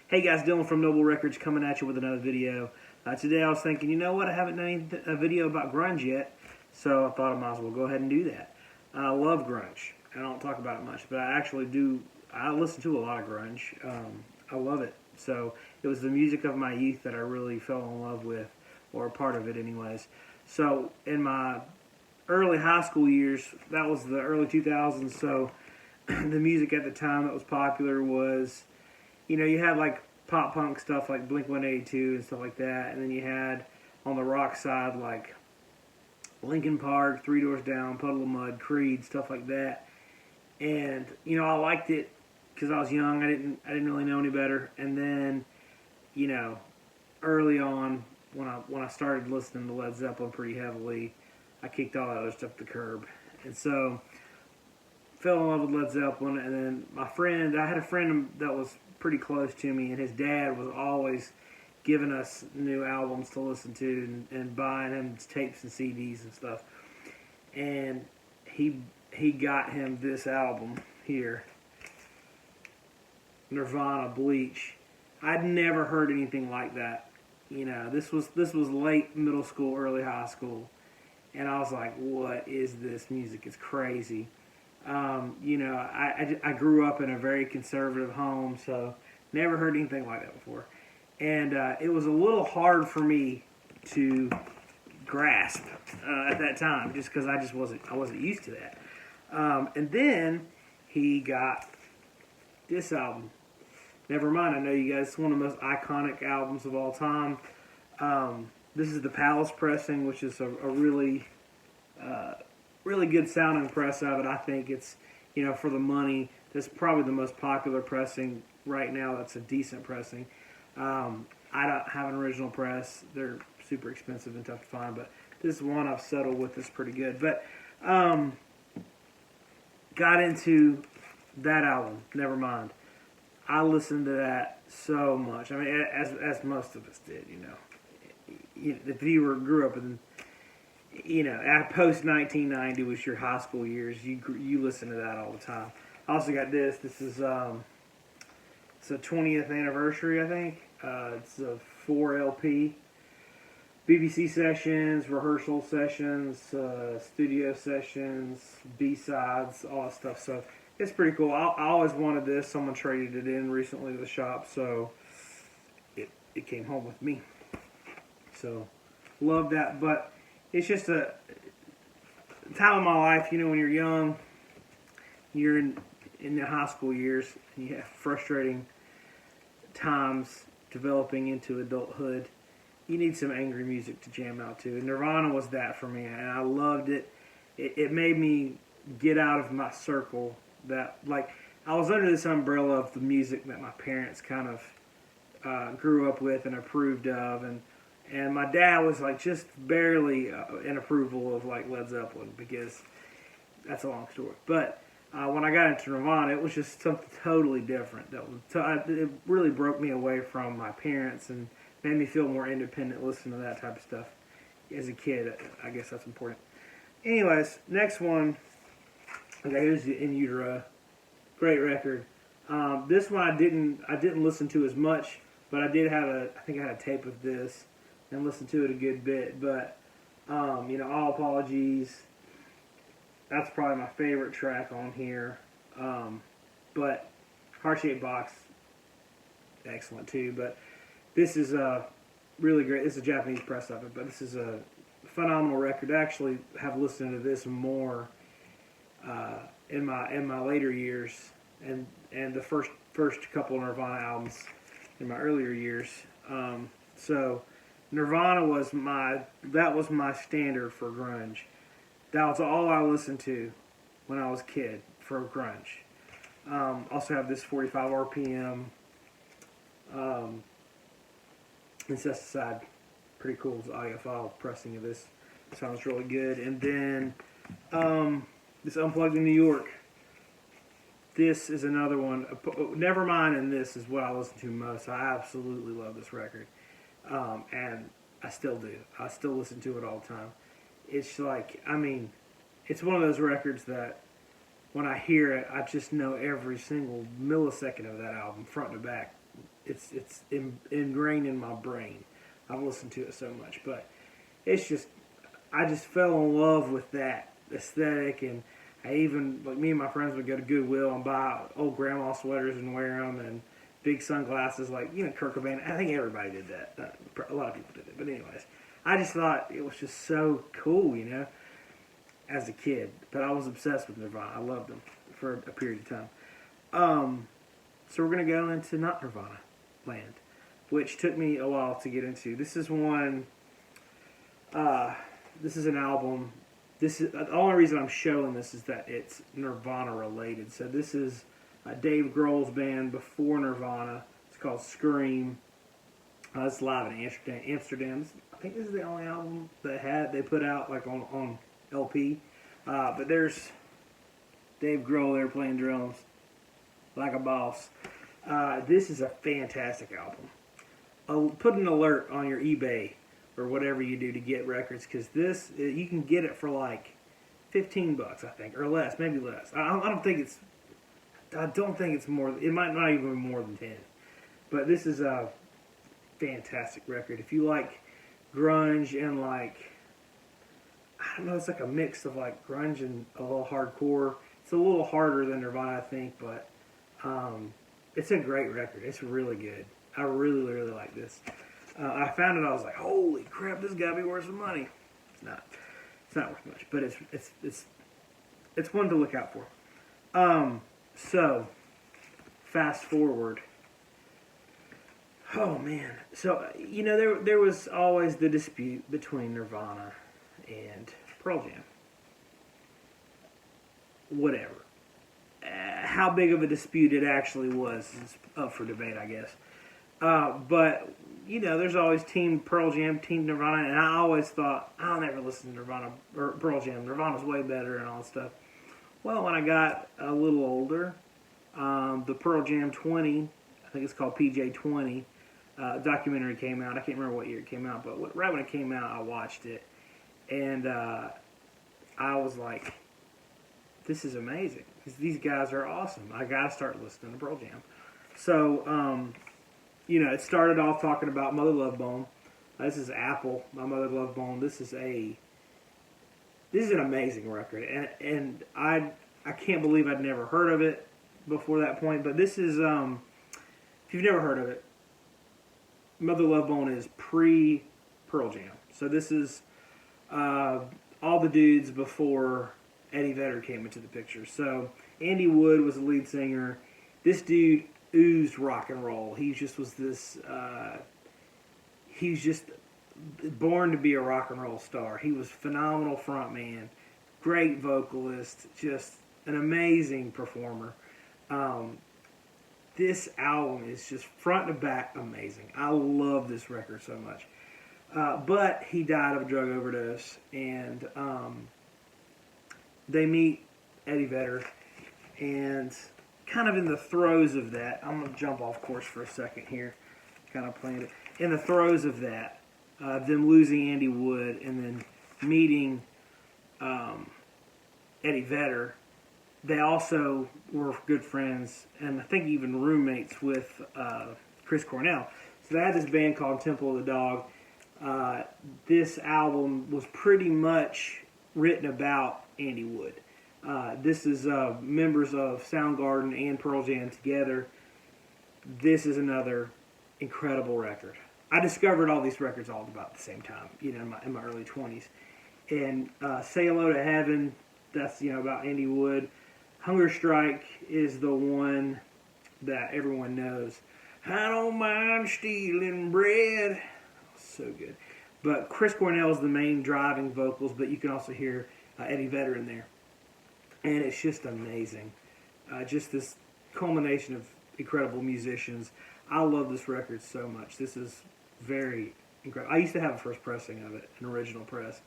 Hey guys, Dylan from Noble Records coming at you with another video. Today I was thinking, you know what, I haven't done a video about grunge yet, so I thought I might as well go ahead and do that. I love grunge. I don't talk about it much, but I actually do. I listen to a lot of grunge. I love it. So it was the music of my youth that I really fell in love with, or a part of it anyways. So in my early high school years, that was the early 2000s, so the music at the time that was popular was, you know, you had like pop punk stuff like Blink-182 and stuff like that, and then you had on the rock side like Linkin Park, Three Doors Down, Puddle of Mud, Creed, stuff like that. And you know, I liked it because I was young. I didn't really know any better. And then, you know, early on when I started listening to Led Zeppelin pretty heavily, I kicked all that other stuff to the curb. And so fell in love with Led Zeppelin. And then I had a friend that was pretty close to me, and his dad was always giving us new albums to listen to and buying him tapes and CDs and stuff. And he got him this album here, Nirvana, Bleach. I'd never heard anything like that. You know, this was late middle school, early high school, and I was like, what is this music? It's crazy. You know, I grew up in a very conservative home, so never heard anything like that before. And it was a little hard for me to grasp at that time, just because I wasn't used to that. And then he got this album, Nevermind. I know you guys, it's one of the most iconic albums of all time. This is the Palace pressing, which is a really good sounding press of it. I think it's, you know, for the money, that's probably the most popular pressing right now. That's a decent pressing. I don't have an original press. They're super expensive and tough to find, but this one I've settled with is pretty good. But got into that album, Nevermind. I listened to that so much. I mean, as most of us did, you know. If you grew up in, you know, at post 1990 was your high school years, you listen to that all the time. I also got this. This is it's a 20th anniversary, I think. It's a 4 LP. BBC sessions, rehearsal sessions, studio sessions, B-sides, all that stuff. So it's pretty cool. I always wanted this. Someone traded it in recently to the shop, so it came home with me. So love that. But it's just a time of my life, you know, when you're young, you're in the high school years, and you have frustrating times developing into adulthood. You need some angry music to jam out to. And Nirvana was that for me, and I loved it. It made me get out of my circle. That, like, I was under this umbrella of the music that my parents kind of grew up with and approved of, and my dad was like just barely in approval of like Led Zeppelin, because that's a long story. But when I got into Nirvana, it was just something totally different. It really broke me away from my parents and made me feel more independent listening to that type of stuff. As a kid, I guess that's important. Anyways, next one. Okay, here's the In Utero. Great record. This one I didn't listen to as much, but I did have I think I had a tape of this and listened to it a good bit. But you know, All Apologies. That's probably my favorite track on here. But Heart-Shaped Box, excellent too. But this is really great. This is a Japanese press of it, but this is a phenomenal record. I actually have listened to this more in my later years, and the first couple of Nirvana albums in my earlier years. So Nirvana was my standard for grunge. That was all I listened to when I was a kid for grunge. Also have this 45 RPM Incesticide, pretty cool. It's audiophile pressing of this. Sounds really good. And then this Unplugged in New York. This is another one. Nevermind, and this is what I listen to most. I absolutely love this record. And I still do. I still listen to it all the time. It's like, I mean, it's one of those records that when I hear it, I just know every single millisecond of that album, front to back, it's ingrained in my brain. I've listened to it so much, but it's just I just fell in love with that aesthetic, and I even like me and my friends would go to Goodwill and buy old grandma sweaters and wear them, and big sunglasses like Kurt Cobain. I think everybody did that. A lot of people did it, but anyways, I just thought it was just so cool, as a kid. But I was obsessed with Nirvana. I loved them for a period of time. So we're gonna go into not Nirvana land, which took me a while to get into. This is one. This is an album. This is the only reason I'm showing this is that it's Nirvana related. So this is Dave Grohl's band before Nirvana. It's called Scream. It's live in Amsterdam. I think this is the only album they put out like on LP. But there's Dave Grohl there playing drums like a boss. This is a fantastic album. Put an alert on your eBay or whatever you do to get records, because this you can get it for like $15, I think, or less, maybe less. I don't think it's more. It might not even be more than 10. But this is a fantastic record. If you like grunge and like, I don't know, it's like a mix of like grunge and a little hardcore. It's a little harder than Nirvana, I think, but it's a great record. It's really good. I really, really like this. I found it. I was like, "Holy crap! This got to be worth some money." It's not. It's not worth much, but it's one to look out for. So fast forward. Oh man! So there was always the dispute between Nirvana and Pearl Jam. Whatever. How big of a dispute it actually was is up for debate, I guess. But there's always Team Pearl Jam, Team Nirvana, and I always thought, I'll never listen to Nirvana or Pearl Jam. Nirvana's way better and all that stuff. Well, when I got a little older, the Pearl Jam 20, I think it's called PJ 20, documentary came out. I can't remember what year it came out, but right when it came out, I watched it, and I was like, this is amazing. These guys are awesome. I got to start listening to Pearl Jam. So, it started off talking about Mother Love Bone. This is Apple, My Mother Love Bone. This is an amazing record, and I can't believe I'd never heard of it before that point. But this is, if you've never heard of it, Mother Love Bone is pre-Pearl Jam. So this is all the dudes before Eddie Vedder came into the picture. So Andy Wood was the lead singer. This dude oozed rock and roll. He just was this. He's just born to be a rock and roll star. He was phenomenal frontman, great vocalist, just an amazing performer. This album is just front to back amazing. I love this record so much. But he died of a drug overdose, and they meet Eddie Vedder, and kind of in the throes of that, I'm going to jump off course for a second here, kind of playing it. In the throes of that, them losing Andy Wood and then meeting Eddie Vedder, they also were good friends, and I think even roommates with Chris Cornell. So they had this band called Temple of the Dog. This album was pretty much written about Andy Wood. This is members of Soundgarden and Pearl Jam together. This is another incredible record. I discovered all these records all about the same time, in my early 20s. And Say Hello to Heaven, that's, about Andy Wood. Hunger Strike is the one that everyone knows. I don't mind stealing bread. So good. But Chris Cornell is the main driving vocals, but you can also hear Eddie Vedder in there. And it's just amazing. Just this culmination of incredible musicians. I love this record so much. This is very incredible. I used to have a first pressing of it, an original press.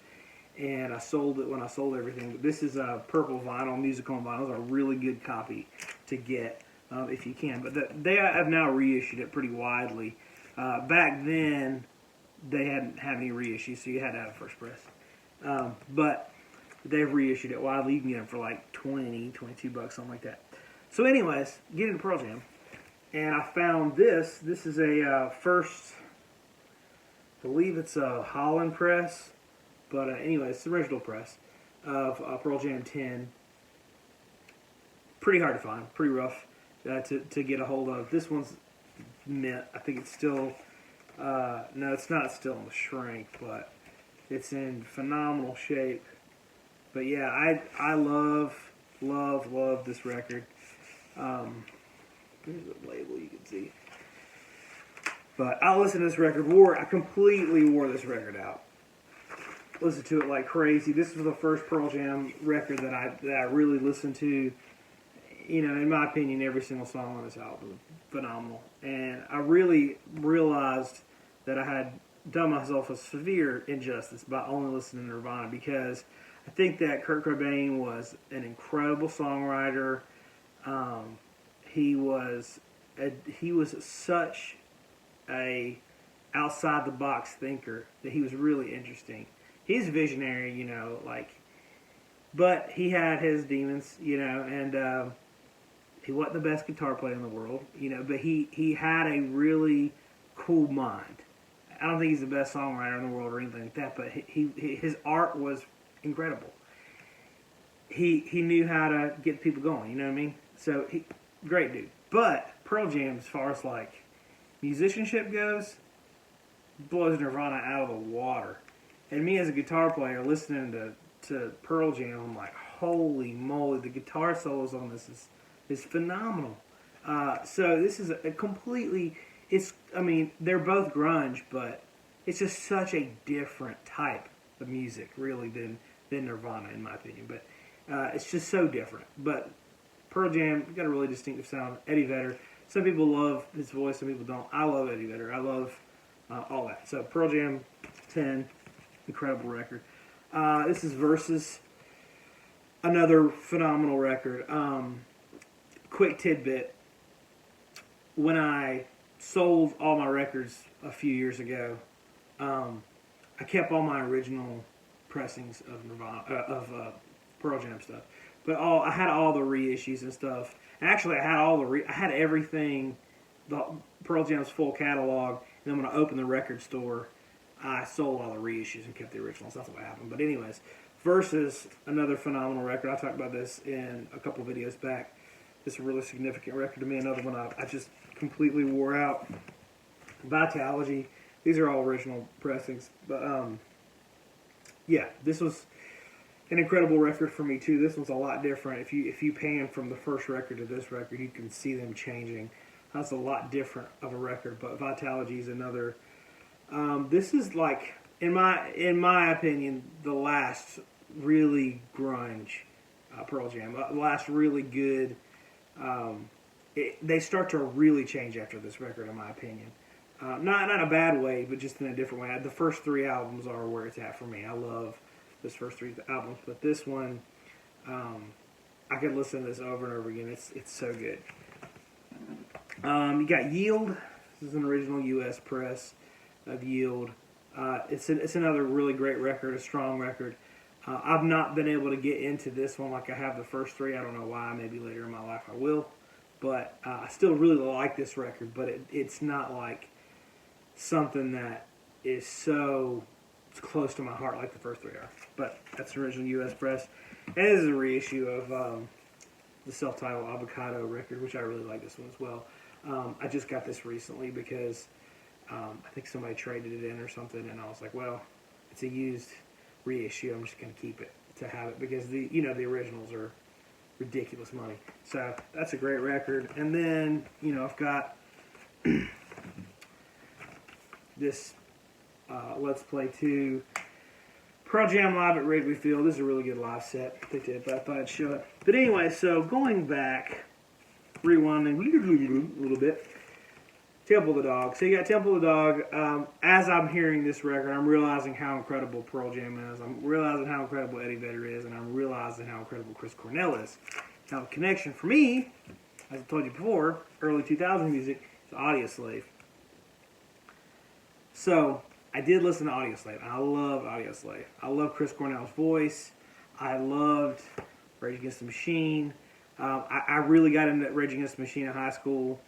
And I sold it when I sold everything. But this is a purple vinyl. Musicon vinyls are a really good copy to get if you can. But they have now reissued it pretty widely. Back then, they hadn't had any reissues, so you had to have a first press. But they've reissued it widely. You can get them for like $20, $22, something like that. So anyways, get into Pearl Jam. And I found this. This is a first, I believe it's a Holland press, but anyway, it's the original press of Pearl Jam 10. Pretty hard to find, pretty rough to get a hold of. This one's mint. I think it's still, no, it's not still in the shrink, but it's in phenomenal shape. But yeah, I love this record. Here's the label you can see. But I listened to this record. I completely wore this record out. Listened to it like crazy. This was the first Pearl Jam record that I really listened to. You know, in my opinion, every single song on this album was phenomenal. And I really realized that I had done myself a severe injustice by only listening to Nirvana, because I think that Kurt Cobain was an incredible songwriter. He was such a outside the box thinker that he was really interesting. He's visionary, you know, but he had his demons, you know, and he wasn't the best guitar player in the world, you know, but he had a really cool mind. I don't think he's the best songwriter in the world or anything like that, but his art was incredible. He knew how to get people going, you know what I mean? So great dude. But Pearl Jam, as far as like musicianship goes, blows Nirvana out of the water. And me as a guitar player listening to Pearl Jam, I'm like, holy moly, the guitar solos on this is phenomenal. So this is a completely, they're both grunge, but it's just such a different type of music, really, than Nirvana, in my opinion. But it's just so different. But Pearl Jam got a really distinctive sound. Eddie Vedder. Some people love his voice, some people don't. I love Eddie Vedder. I love all that. So Pearl Jam 10, incredible record. This is Versus, another phenomenal record. Quick tidbit. When I sold all my records a few years ago, I kept all my original pressings of Nirvana, Pearl Jam stuff. But I had all the reissues and stuff. And actually, I had everything, the Pearl Jam's full catalog. And then when I opened the record store, I sold all the reissues and kept the originals. That's what happened. But anyways, Versus, another phenomenal record. I talked about this in a couple videos back. This is a really significant record to me. Another one I just completely wore out. Vitality. These are all original pressings. But yeah, this was an incredible record for me too. This one's a lot different. If you pan from the first record to this record, you can see them changing. That's a lot different of a record. But Vitality is another. This is like, in my opinion, the last really grunge Pearl Jam. The last really good. They start to really change after this record, in my opinion. Not in a bad way, but just in a different way. The first three albums are where it's at for me. I love this first three albums, but this one, I could listen to this over and over again. It's so good. You got Yield. This is an original U.S. press of Yield. It's another really great record, a strong record. I've not been able to get into this one like I have the first three. I don't know why. Maybe later in my life I will. But I still really like this record, but it's not like something that is so close to my heart like the first three are. But that's an original U.S. press. And this is a reissue of the self-titled Avocado record, which I really like this one as well. I just got this recently because I think somebody traded it in or something, and I was like, well, it's a used reissue. I'm just going to keep it to have it because the originals are ridiculous money. So that's a great record. And then, I've got this Let's Play 2 Pearl Jam live at Wrigley Field. This is a really good live set they did, but I thought I'd show it. But anyway, so going back, rewinding a little bit, Temple of the Dog. So you got Temple of the Dog. As I'm hearing this record, I'm realizing how incredible Pearl Jam is. I'm realizing how incredible Eddie Vedder is, and I'm realizing how incredible Chris Cornell is. Now, the connection for me, as I told you before, early 2000 music, is Audioslave. So I did listen to Audioslave. I love Audioslave. I love Chris Cornell's voice. I loved Rage Against the Machine. I really got into Rage Against the Machine in high school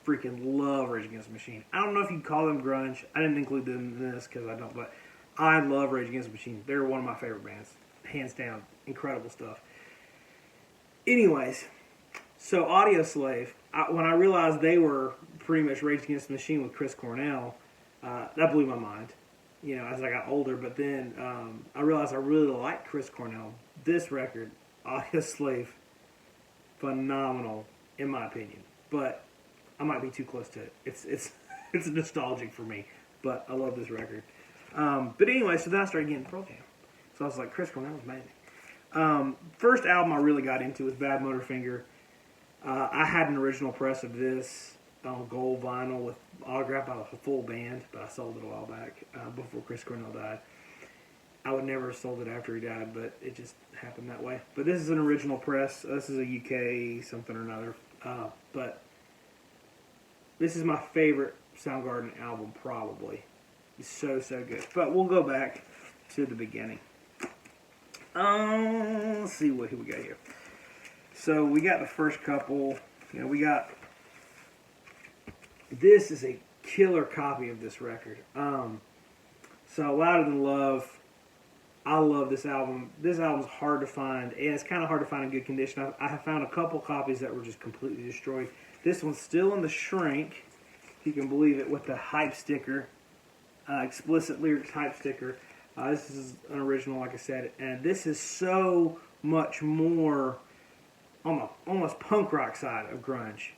freaking love Rage Against the Machine. I don't know if you'd call them grunge. I didn't include them in this because I don't, but I love Rage Against the Machine. They're one of my favorite bands. Hands down. Incredible stuff. Anyways, so Audioslave, when I realized they were pretty much Rage Against the Machine with Chris Cornell, that blew my mind, you know, as I got older. But then I realized I really liked Chris Cornell. This record, Audioslave, phenomenal in my opinion. But I might be too close to it. It's nostalgic for me, but I love this record. But anyway, so then I started getting Pearl Jam. So I was like, Chris Cornell is amazing. First album I really got into was Bad Motorfinger. I had an original press of this on gold vinyl with autographed by a full band, but I sold it a while back before Chris Cornell died. I would never have sold it after he died, but it just happened that way. But this is an original press. This is a UK something or another. But this is my favorite Soundgarden album, probably. It's so, so good. But we'll go back to the beginning. Let's see what we got here. So we got the first couple. You know, we got... This is a killer copy of this record. So Louder Than Love... I love this album. This album's hard to find, and it's kind of hard to find in good condition. I have found a couple copies that were just completely destroyed. This one's still in the shrink, if you can believe it, with the hype sticker, explicit lyrics hype sticker. This is an original, like I said, and this is so much more on the almost punk rock side of grunge.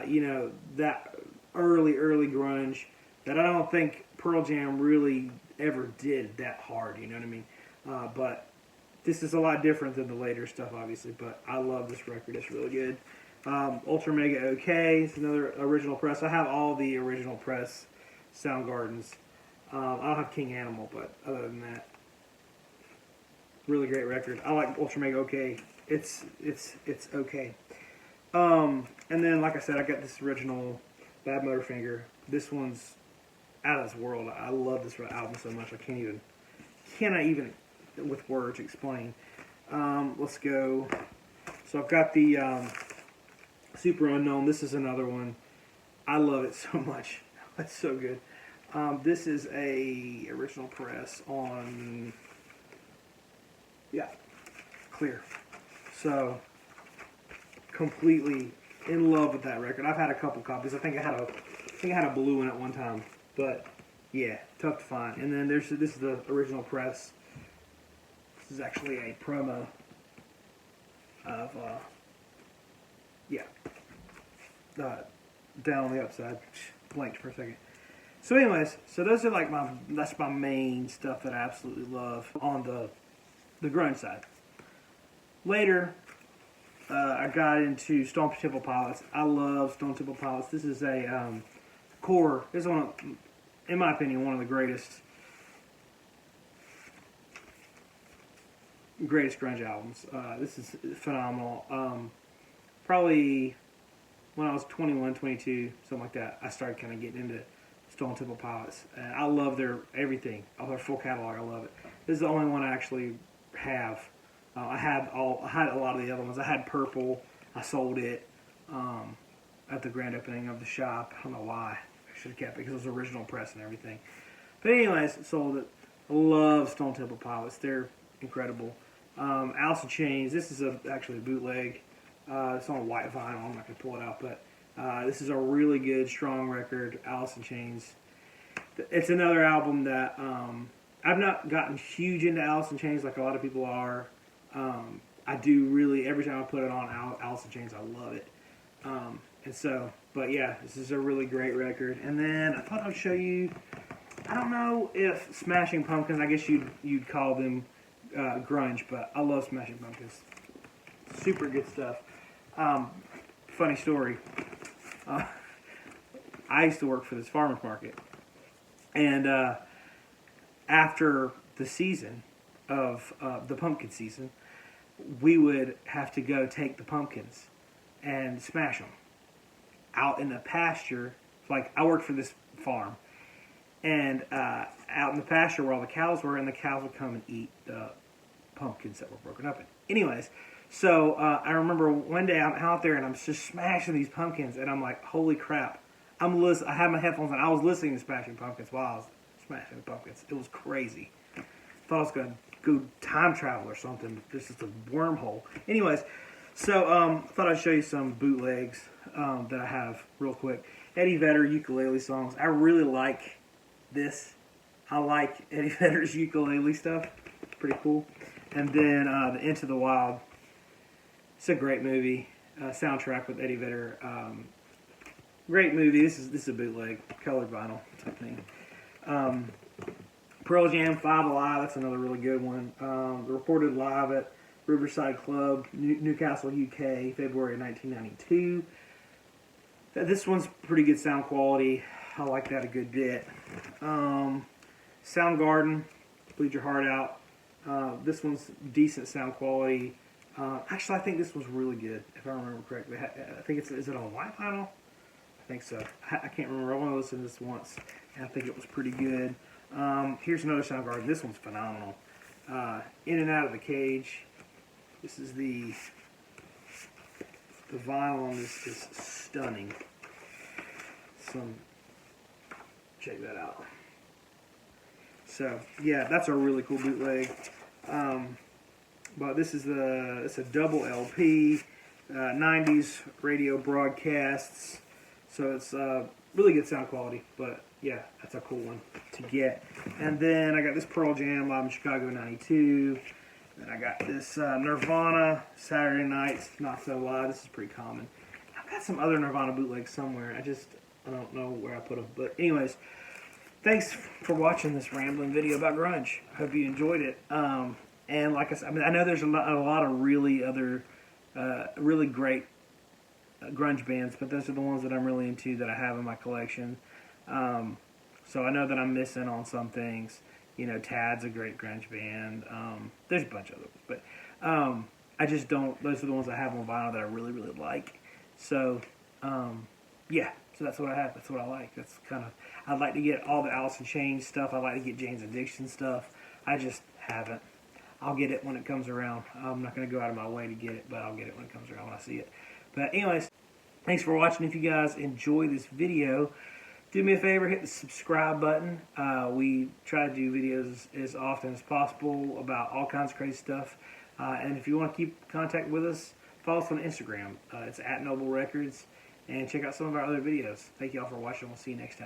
You know, that early grunge that I don't think Pearl Jam really ever did that hard, you know what I mean? But this is a lot different than the later stuff, obviously, but I love this record. It's really good. Ultra Mega OK is another original press. I have all the original press Soundgardens. I don't have King Animal, but other than that, really great record. I like Ultra Mega OK. It's okay. And then, like I said, I got this original Bad Motorfinger. This one's out of this world. I love this album so much. I cannot even with words explain. Let's go. So I've got the Super Unknown. This is another one. I love it so much. It's so good. This is a original press on, yeah, clear. So completely in love with that record. I've had a couple copies. I think I had a blue one at one time, but yeah, tough to find. And then this is the original press. This is actually a promo of down on the upside. Blanked for a second. So anyways, so those are like that's my main stuff that I absolutely love on the grunge side. Later, I got into Stone Temple Pilots. I love Stone Temple Pilots. This is a core. This is one of, in my opinion, one of the greatest grunge albums. This is phenomenal. Probably when I was 21, 22, something like that, I started kind of getting into Stone Temple Pilots. And I love their everything, all their full catalog. I love it. This is the only one I actually have. I had a lot of the other ones. I had Purple. I sold it at the grand opening of the shop. I don't know why. I should have kept it because it was original press and everything. But anyways, sold it. I love Stone Temple Pilots. They're incredible. Alice in Chains. This is actually a bootleg. It's on white vinyl. I'm not going to pull it out, but this is a really good, strong record. Alice in Chains. It's another album that I've not gotten huge into Alice in Chains like a lot of people are. I do really, every time I put it on Alice in Chains, I love it. And so, but yeah, this is a really great record. And then I thought I'd show you, I don't know if Smashing Pumpkins, I guess you'd call them grunge, but I love Smashing Pumpkins. Super good stuff. Funny story. I used to work for this farmer's market. And after the season of the pumpkin season, we would have to go take the pumpkins and smash them out in the pasture. Like, I worked for this farm, and out in the pasture where all the cows were, and the cows would come and eat the pumpkins that were broken up in. Anyways, So I remember one day I'm out there and I'm just smashing these pumpkins, and I'm like, holy crap! I had my headphones on. I was listening to Smashing Pumpkins while I was smashing the pumpkins. It was crazy. Thought I was gonna go time travel or something. This is a wormhole. Anyways, so I thought I'd show you some bootlegs that I have real quick. Eddie Vedder ukulele songs. I really like this. I like Eddie Vedder's ukulele stuff. It's pretty cool. And then the Into the Wild. It's a great movie. Soundtrack with Eddie Vedder. Great movie. This is a bootleg, colored vinyl type thing. Pearl Jam 5 Alive. That's another really good one. Recorded live at Riverside Club, Newcastle, UK, February of 1992. This one's pretty good sound quality. I like that a good bit. Soundgarden, Bleed Your Heart Out. This one's decent sound quality. Actually, I think this was really good, if I remember correctly. I think is it on white vinyl? I think so. I can't remember. I only listened to this once, and I think it was pretty good. Here's another Soundgarden. This one's phenomenal. In and Out of the Cage. This is the vinyl on this is stunning. Check that out. So yeah, that's a really cool bootleg. But this is it's a double LP, 90s radio broadcasts. So it's really good sound quality. But yeah, that's a cool one to get. And then I got this Pearl Jam live in Chicago '92. Then I got this Nirvana Saturday Nights Not So Live. This is pretty common. I've got some other Nirvana bootlegs somewhere. I don't know where I put them. But anyways, thanks for watching this rambling video about grunge. I hope you enjoyed it. And like I said, I know there's a lot of really great grunge bands, but those are the ones that I'm really into that I have in my collection. So I know that I'm missing on some things. You know, Tad's a great grunge band. There's a bunch of others, but I just don't. Those are the ones I have on vinyl that I really, really like. So yeah, so that's what I have. That's what I like. That's kind of. I'd like to get all the Alice in Chains stuff. I'd like to get Jane's Addiction stuff. I just haven't. I'll get it when it comes around. I'm not going to go out of my way to get it, but I'll get it when it comes around when I see it. But anyways, thanks for watching. If you guys enjoy this video, do me a favor, hit the subscribe button. We try to do videos as often as possible about all kinds of crazy stuff. And if you want to keep contact with us, follow us on Instagram. It's @Noblerecords. And check out some of our other videos. Thank you all for watching. We'll see you next time.